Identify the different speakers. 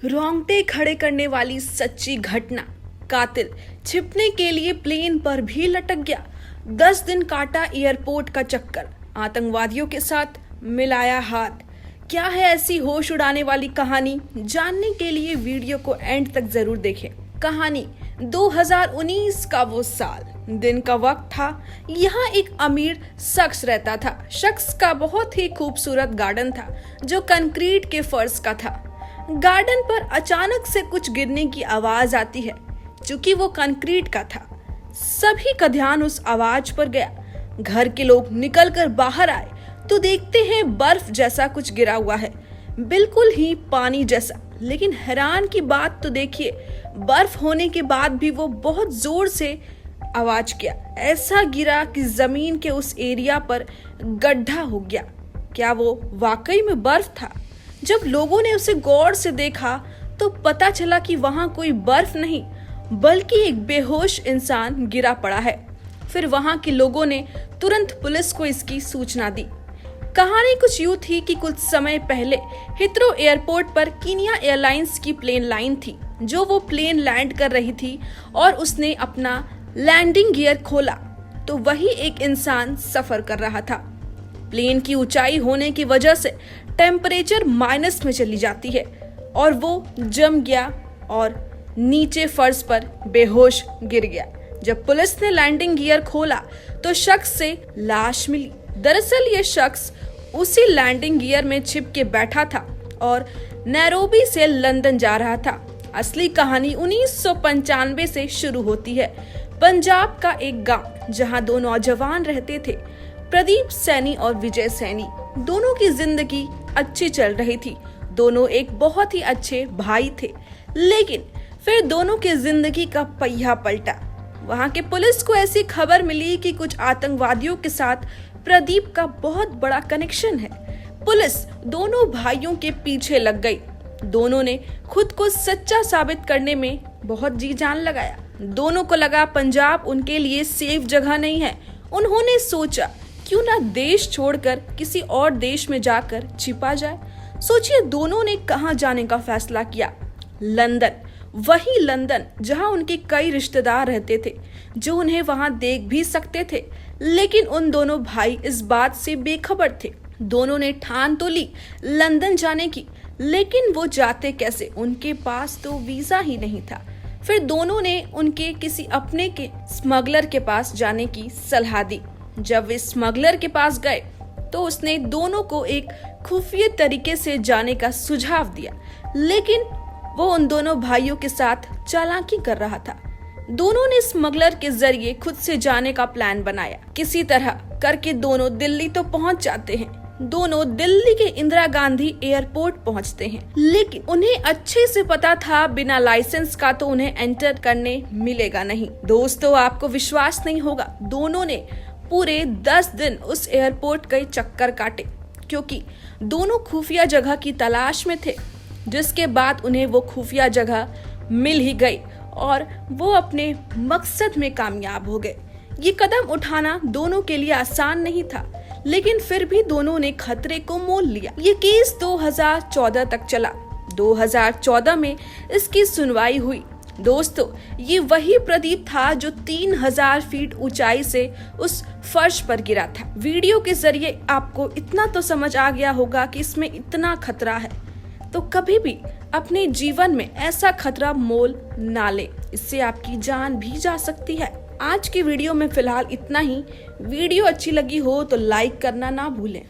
Speaker 1: रोंगटे खड़े करने वाली सच्ची घटना। कातिल छिपने के लिए प्लेन पर भी लटक गया। 10 दिन काटा एयरपोर्ट का चक्कर, आतंकवादियों के साथ मिलाया हाथ। क्या है ऐसी होश उड़ाने वाली कहानी? जानने के लिए वीडियो को एंड तक जरूर देखें। कहानी 2019 का वो साल, दिन का वक्त था। यहाँ एक अमीर शख्स रहता था। शख्स का बहुत ही खूबसूरत गार्डन था जो कंक्रीट के फर्श का था। गार्डन पर अचानक से कुछ गिरने की आवाज आती है। चूंकि वो कंक्रीट का था, सभी का ध्यान उस आवाज पर गया। घर के लोग निकलकर बाहर आए तो देखते हैं बर्फ जैसा कुछ गिरा हुआ है, बिल्कुल ही पानी जैसा। लेकिन हैरान की बात तो देखिए, बर्फ होने के बाद भी वो बहुत जोर से आवाज किया। ऐसा गिरा कि जमीन के उस एरिया पर गड्ढा हो गया। क्या वो वाकई में बर्फ था? जब लोगों ने उसे गौर से देखा तो पता चला कि वहां कोई बर्फ नहीं बल्कि एक बेहोश इंसान गिरा पड़ा है। फिर वहां के लोगों ने तुरंत पुलिस को इसकी सूचना दी। कहानी कुछ यूं थी कि कुछ समय पहले हिथ्रो एयरपोर्ट पर कीनिया एयरलाइंस की प्लेन लाइन थी। जो वो प्लेन लैंड कर रही थी और उसने अपना लैंडिंग गियर खोला तो वही एक इंसान सफर कर रहा था। प्लेन की ऊंचाई होने की वजह से टेम्परेचर माइनस में चली जाती है और वो जम गया और नीचे फर्श पर बेहोश गिर गया। जब पुलिस ने लैंडिंग गियर खोला तो शख्स से लाश मिली। दरअसल ये शख्स उसी लैंडिंग गियर में छिप के बैठा था और नैरोबी से लंदन जा रहा था। असली कहानी 1995 से शुरू होती है। पंजाब का एक गांव जहां दो नौजवान रहते थे, प्रदीप सैनी और विजय सैनी। दोनों की जिंदगी अच्छी चल रही थी। दोनों एक बहुत ही अच्छे भाई थे। लेकिन फिर दोनों की जिंदगी का पहिया पलटा। वहां के पुलिस को ऐसी खबर मिली कि कुछ आतंकवादियों के साथ प्रदीप का बहुत बड़ा कनेक्शन है। पुलिस दोनों भाइयों के पीछे लग गई। दोनों ने खुद को सच्चा साबित करने में बहुत जी जान लगाया। दोनों को लगा पंजाब उनके लिए सेफ जगह नहीं है। उन्होंने सोचा क्यों ना देश छोड़कर किसी और देश में जाकर छिपा जाए। सोचिए, दोनों ने कहां जाने का फैसला किया? लंदन। वही लंदन जहां उनके कई रिश्तेदार रहते थे जो उन्हें वहां देख भी सकते थे। लेकिन उन दोनों भाई इस बात से बेखबर थे। दोनों ने ठान तो ली लंदन जाने की, लेकिन वो जाते कैसे? उनके पास तो वीजा ही नहीं था। फिर दोनों ने उनके किसी अपने के स्मगलर के पास जाने की सलाह दी। जब वे स्मगलर के पास गए तो उसने दोनों को एक खुफिया तरीके से जाने का सुझाव दिया। लेकिन वो उन दोनों भाइयों के साथ चालाकी कर रहा था। दोनों ने स्मगलर के जरिए खुद से जाने का प्लान बनाया। किसी तरह करके दोनों दिल्ली तो पहुंच जाते हैं। दोनों दिल्ली के इंदिरा गांधी एयरपोर्ट पहुंचते हैं। लेकिन उन्हें अच्छे से पता था बिना लाइसेंस का तो उन्हें एंटर करने मिलेगा नहीं। दोस्तों, आपको विश्वास नहीं होगा, दोनों ने पूरे 10 दिन उस एयरपोर्ट के चक्कर काटे, क्योंकि दोनों खुफिया जगह की तलाश में थे। जिसके बाद उन्हें वो खुफिया जगह मिल ही गई और वो अपने मकसद में कामयाब हो गए। ये कदम उठाना दोनों के लिए आसान नहीं था, लेकिन फिर भी दोनों ने खतरे को मोल लिया। ये केस 2014 तक चला। 2014 में इसकी सुनवाई हुई। दोस्तों, ये वही प्रदीप था जो 3000 फीट ऊंचाई से उस फर्श पर गिरा था। वीडियो के जरिए आपको इतना तो समझ आ गया होगा कि इसमें इतना खतरा है, तो कभी भी अपने जीवन में ऐसा खतरा मोल ना ले, इससे आपकी जान भी जा सकती है। आज की वीडियो में फिलहाल इतना ही। वीडियो अच्छी लगी हो तो लाइक करना ना भूलें।